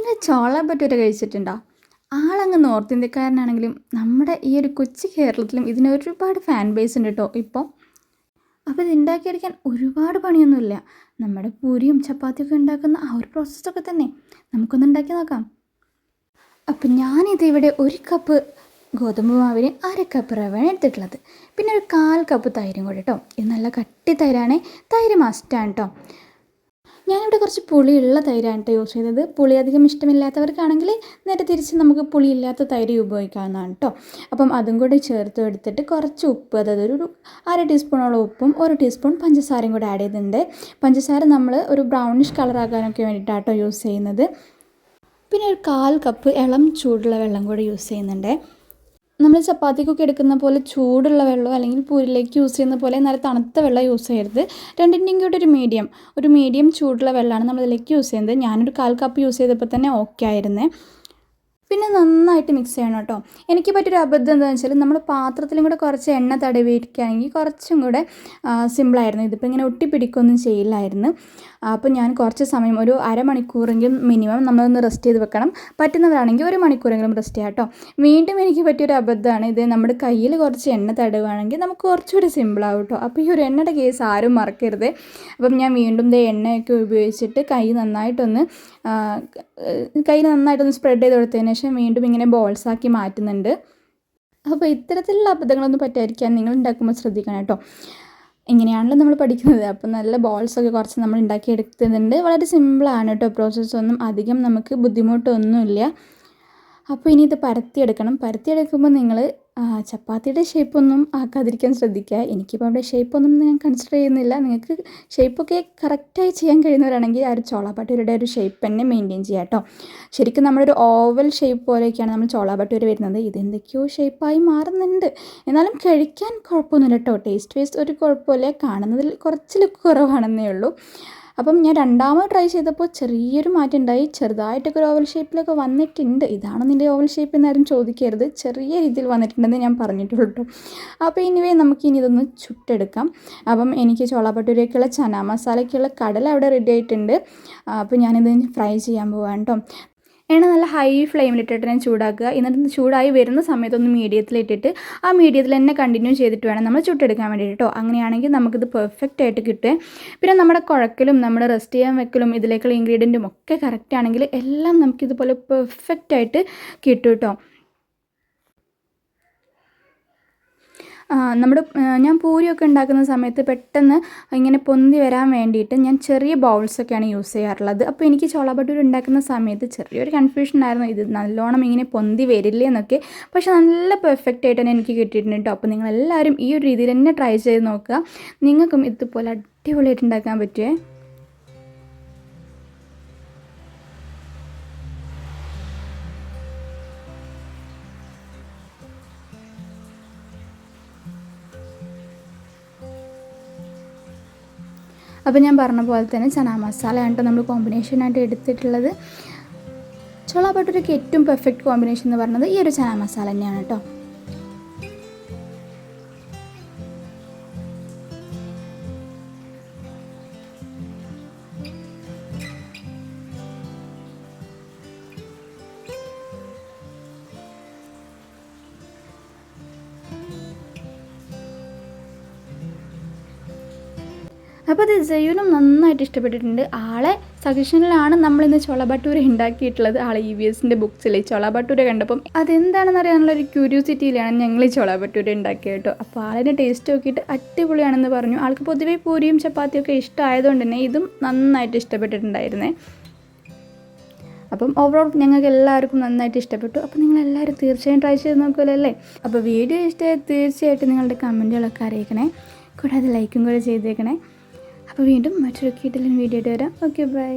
നിങ്ങൾ ചോള ഭട്ടൂര കഴിച്ചിട്ടുണ്ടോ? ആളങ്ങ് നോർത്ത് ഇന്ത്യക്കാരനാണെങ്കിലും നമ്മുടെ ഈ ഒരു കൊച്ചു കേരളത്തിലും ഇതിന് ഒരുപാട് ഫാൻ ബേസ് ഉണ്ട് കേട്ടോ ഇപ്പോൾ. അപ്പോൾ ഇത് ഉണ്ടാക്കിയെടുക്കാൻ ഒരുപാട് പണിയൊന്നുമില്ല. നമ്മുടെ പൂരിയും ചപ്പാത്തിയൊക്കെ ഉണ്ടാക്കുന്ന ആ ഒരു പ്രോസസ്സൊക്കെ തന്നെ. നമുക്കൊന്ന് ഉണ്ടാക്കി നോക്കാം. അപ്പം ഞാനിത് ഇവിടെ 1 കപ്പ് ഗോതമ്പ് മാവിന് 1/2 കപ്പ് റവയാണ് എടുത്തിട്ടുള്ളത്. പിന്നെ ഒരു 1/4 കപ്പ് തൈരും കൂടി കേട്ടോ. ഇത് നല്ല കട്ടി തൈരാണ്. തൈര് മസ്റ്റാണ് കേട്ടോ. ഞാനിവിടെ കുറച്ച് പുളിയുള്ള തൈരാണ് കേട്ടോ യൂസ് ചെയ്തത്. പുളി അധികം ഇഷ്ടമില്ലാത്തവർക്കാണെങ്കിൽ നേരെ തിരിച്ച് നമുക്ക് പുളിയില്ലാത്ത തൈര് ഉപയോഗിക്കാവുന്നതാണ് കേട്ടോ. അപ്പം അതും കൂടി ചേർത്ത് എടുത്തിട്ട് കുറച്ച് ഉപ്പ്, അതായത് ഒരു 1/2 ടീസ്പൂണോളം ഉപ്പും 1 ടീസ്പൂൺ പഞ്ചസാരയും കൂടി ആഡ് ചെയ്തിട്ടുണ്ട്. പഞ്ചസാര നമ്മൾ ഒരു ബ്രൗണിഷ് കളറാക്കാനൊക്കെ വേണ്ടിയിട്ടാണ് കേട്ടോ യൂസ് ചെയ്യുന്നത്. പിന്നെ ഒരു 1/4 കപ്പ് ഇളം ചൂടുള്ള വെള്ളം കൂടി യൂസ് ചെയ്യുന്നുണ്ട്. നമ്മൾ ചപ്പാത്തിക്കൊക്കെ എടുക്കുന്ന പോലെ ചൂടുള്ള വെള്ളമോ അല്ലെങ്കിൽ പൂരിലേക്ക് യൂസ് ചെയ്യുന്ന പോലെ നല്ല തണുത്ത വെള്ളം യൂസ് ചെയ്യരുത്. രണ്ടിൻ്റെയും കൂടി ഒരു മീഡിയം ചൂടുള്ള വെള്ളമാണ് നമ്മളിതിലേക്ക് യൂസ് ചെയ്യുന്നത്. ഞാനൊരു 1/4 കപ്പ് യൂസ് ചെയ്തപ്പോൾ തന്നെ ഓക്കെ ആയിരുന്നേ. പിന്നെ നന്നായിട്ട് മിക്സ് ചെയ്യണം കേട്ടോ. എനിക്ക് പറ്റിയൊരു അബദ്ധം എന്താണെന്ന് വെച്ചാൽ നമ്മൾ പാത്രത്തിലും കൂടെ കുറച്ച് എണ്ണ തടവിയിരിക്കുകയാണെങ്കിൽ കുറച്ചും കൂടെ സിമ്പിളായിരുന്നു. ഇതിപ്പോൾ ഇങ്ങനെ ഒട്ടിപ്പിടിക്കുകയൊന്നും ചെയ്യില്ലായിരുന്നു. അപ്പോൾ ഞാൻ കുറച്ച് സമയം ഒരു അരമണിക്കൂറെങ്കിലും മിനിമം നമ്മളൊന്ന് റെസ്റ്റ് ചെയ്ത് വെക്കണം. പറ്റുന്നവരാണെങ്കിൽ 1 മണിക്കൂറെങ്കിലും റെസ്റ്റ് ചെയ്യാം കേട്ടോ. വീണ്ടും എനിക്ക് പറ്റിയൊരു അബദ്ധമാണ് ഇത്. നമ്മുടെ കയ്യിൽ കുറച്ച് എണ്ണ തടവുകയാണെങ്കിൽ നമുക്ക് കുറച്ചുകൂടി സിമ്പിളാവും കേട്ടോ. അപ്പോൾ ഈ ഒരു എണ്ണയുടെ കേസ് ആരും മറക്കരുത്. അപ്പം ഞാൻ വീണ്ടും എണ്ണയൊക്കെ ഉപയോഗിച്ചിട്ട് കൈ നന്നായിട്ടൊന്ന് സ്പ്രെഡ് ചെയ്ത് കൊടുത്തതിന് ശേഷം വീണ്ടും ഇങ്ങനെ ബോൾസാക്കി മാറ്റുന്നുണ്ട്. അപ്പോൾ ഇത്തരത്തിലുള്ള അബദ്ധങ്ങളൊന്നും പറ്റാതിരിക്കാൻ നിങ്ങൾ ഉണ്ടാക്കുമ്പോൾ ശ്രദ്ധിക്കണം കേട്ടോ. ഇങ്ങനെയാണല്ലോ നമ്മൾ പഠിക്കുന്നത്. അപ്പോൾ നല്ല ബോൾസൊക്കെ കുറച്ച് നമ്മൾ ഉണ്ടാക്കിയെടുക്കുന്നുണ്ട്. വളരെ സിമ്പിളാണ് കേട്ടോ. പ്രോസസ്സൊന്നും അധികം നമുക്ക് ബുദ്ധിമുട്ടൊന്നുമില്ല. അപ്പോൾ ഇനി ഇത് പരത്തിയെടുക്കുമ്പോൾ നിങ്ങൾ ചപ്പാത്തിയുടെ ഷേപ്പൊന്നും ആക്കാതിരിക്കാൻ ശ്രദ്ധിക്കുക. എനിക്കിപ്പോൾ അവിടെ ഷേപ്പൊന്നും ഞാൻ കൺസിഡർ ചെയ്യുന്നില്ല. നിങ്ങൾക്ക് ഷേപ്പൊക്കെ കറക്റ്റായി ചെയ്യാൻ കഴിയുന്നവരാണെങ്കിൽ ആ ഒരു ചോള ഭട്ടൂരയുടെ ഒരു ഷേപ്പ് തന്നെ മെയിൻറ്റെയിൻ ചെയ്യുക കേട്ടോ. ശരിക്കും നമ്മളൊരു ഓവൽ ഷേപ്പ് പോലെയൊക്കെയാണ് നമ്മൾ ചോള ഭട്ടൂര വരുന്നത്. ഇതെന്തൊക്കെയോ ഷേപ്പായി മാറുന്നുണ്ട്. എന്നാലും കഴിക്കാൻ കുഴപ്പമൊന്നുമില്ല കേട്ടോ. ടേസ്റ്റ് വൈസ് ഒരു കുഴപ്പമില്ല. കാണുന്നതിൽ കുറച്ച് ലുക്ക് കുറവാണെന്നേ ഉള്ളൂ. അപ്പം ഞാൻ രണ്ടാമത് ട്രൈ ചെയ്തപ്പോൾ ചെറിയൊരു മാറ്റം ഉണ്ടായി. ചെറുതായിട്ടൊക്കെ ഒരു ഓവൽ ഷേപ്പിലൊക്കെ വന്നിട്ടുണ്ട്. ഇതാണ് നിൻ്റെ ഓവൽ ഷേപ്പ് എന്നാരും ചോദിക്കരുത്. ചെറിയ രീതിയിൽ വന്നിട്ടുണ്ടെന്ന് ഞാൻ പറഞ്ഞിട്ടുള്ളൂ കേട്ടോ. അപ്പോൾ ഇനിവേ നമുക്കിനി ഇതൊന്ന് ചുട്ടെടുക്കാം. അപ്പം എനിക്ക് ചോള ഭട്ടൂരയ്ക്കുള്ള ചന മസാലയ്ക്കുള്ള കടല അവിടെ റെഡി ആയിട്ടുണ്ട്. അപ്പോൾ ഞാനിത് ഫ്രൈ ചെയ്യാൻ പോവാം കേട്ടോ. എണ്ണ നല്ല ഹൈ ഫ്ലെയിമിലിട്ടിട്ട് ഞാൻ ചൂടാക്കുക. എന്നിട്ട് ചൂടായി വരുന്ന സമയത്തൊന്ന് മീഡിയത്തിലിട്ടിട്ട് ആ മീഡിയത്തിൽ തന്നെ കണ്ടിന്യൂ ചെയ്തിട്ട് വേണം നമ്മൾ ചുട്ടെടുക്കാൻ വേണ്ടിയിട്ട് കേട്ടോ. അങ്ങനെയാണെങ്കിൽ നമുക്കിത് പെർഫെക്റ്റ് ആയിട്ട് കിട്ടുക. പിന്നെ നമ്മുടെ കുഴക്കലും നമ്മുടെ റെസ്റ്റ് ചെയ്യാൻ വെക്കലും ഇതിലേക്കുള്ള ഇൻഗ്രീഡിയൻറ്റും ഒക്കെ കറക്റ്റ് ആണെങ്കിൽ എല്ലാം നമുക്കിതുപോലെ പെർഫെക്റ്റ് ആയിട്ട് കിട്ടും കേട്ടോ. ഞാൻ പൂരിയൊക്കെ ഉണ്ടാക്കുന്ന സമയത്ത് പെട്ടെന്ന് ഇങ്ങനെ പൊന്തി വരാൻ വേണ്ടിയിട്ട് ഞാൻ ചെറിയ ബൗൾസൊക്കെയാണ് യൂസ് ചെയ്യാറുള്ളത്. അപ്പോൾ എനിക്ക് ചോള ഭട്ടൂര ഉണ്ടാക്കുന്ന സമയത്ത് ചെറിയൊരു കൺഫ്യൂഷൻ ആയിരുന്നു. ഇത് നല്ലോണം ഇങ്ങനെ പൊന്തി വരില്ലേ എന്നൊക്കെ. പക്ഷെ നല്ല പെർഫെക്റ്റ് ആയിട്ട് തന്നെ എനിക്ക് കിട്ടിയിട്ടുണ്ട് കേട്ടോ. അപ്പോൾ നിങ്ങളെല്ലാവരും ഈ ഒരു രീതിയിൽ തന്നെ ട്രൈ ചെയ്ത് നോക്കുക. നിങ്ങൾക്കും ഇതുപോലെ അടിപൊളിയായിട്ട് ഉണ്ടാക്കാൻ പറ്റുമേ. അപ്പോൾ ഞാൻ പറഞ്ഞ പോലെ തന്നെ ചന മസാലയാണ് കേട്ടോ നമ്മൾ കോമ്പിനേഷനായിട്ട് എടുത്തിട്ടുള്ളത്. ചോള ഭട്ടൂരയ്ക്ക് ഏറ്റവും പെർഫെക്റ്റ് കോമ്പിനേഷൻ എന്ന് പറയുന്നത് ഈ ഒരു ചന മസാല തന്നെയാണ് കേട്ടോ. അപ്പോൾ ഇത് ജയ്യൂനും നന്നായിട്ട് ഇഷ്ടപ്പെട്ടിട്ടുണ്ട്. ആളെ സജഷനിലാണ് നമ്മളിന്ന് ചോള ഭട്ടൂര ഉണ്ടാക്കിയിട്ടുള്ളത്. ആൾ EVSൻ്റെ ബുക്സിൽ ചോള ഭട്ടൂര കണ്ടപ്പം അതെന്താണെന്ന് അറിയാനുള്ള ഒരു ക്യൂരിയോസിറ്റിയിലാണ് ഞങ്ങൾ ഈ ചോള ഭട്ടൂര ഉണ്ടാക്കിയത് കേട്ടോ. അപ്പോൾ ആളിൻ്റെ ടേസ്റ്റ് നോക്കിയിട്ട് അടിപൊളിയാണെന്ന് പറഞ്ഞു. ആൾക്ക് പൊതുവേ പൂരിയും ചപ്പാത്തിയൊക്കെ ഇഷ്ടമായതുകൊണ്ട് തന്നെ ഇതും നന്നായിട്ട് ഇഷ്ടപ്പെട്ടിട്ടുണ്ടായിരുന്നേ. അപ്പം ഓവറോൾ ഞങ്ങൾക്ക് എല്ലാവർക്കും നന്നായിട്ട് ഇഷ്ടപ്പെട്ടു. അപ്പോൾ നിങ്ങളെല്ലാവരും തീർച്ചയായും ട്രൈ ചെയ്ത് നോക്കുമല്ലോ അല്ലേ. അപ്പോൾ വീഡിയോ ഇഷ്ടമായി തീർച്ചയായിട്ടും നിങ്ങളുടെ കമൻറ്റുകളൊക്കെ അറിയിക്കണേ. കൂടാതെ ലൈക്കും കൂടെ ചെയ്തേക്കണേ. അപ്പോൾ വീണ്ടും മറ്റൊരു കിടിലൻ വീഡിയോ ആയിട്ട് വരാം. Okay, by.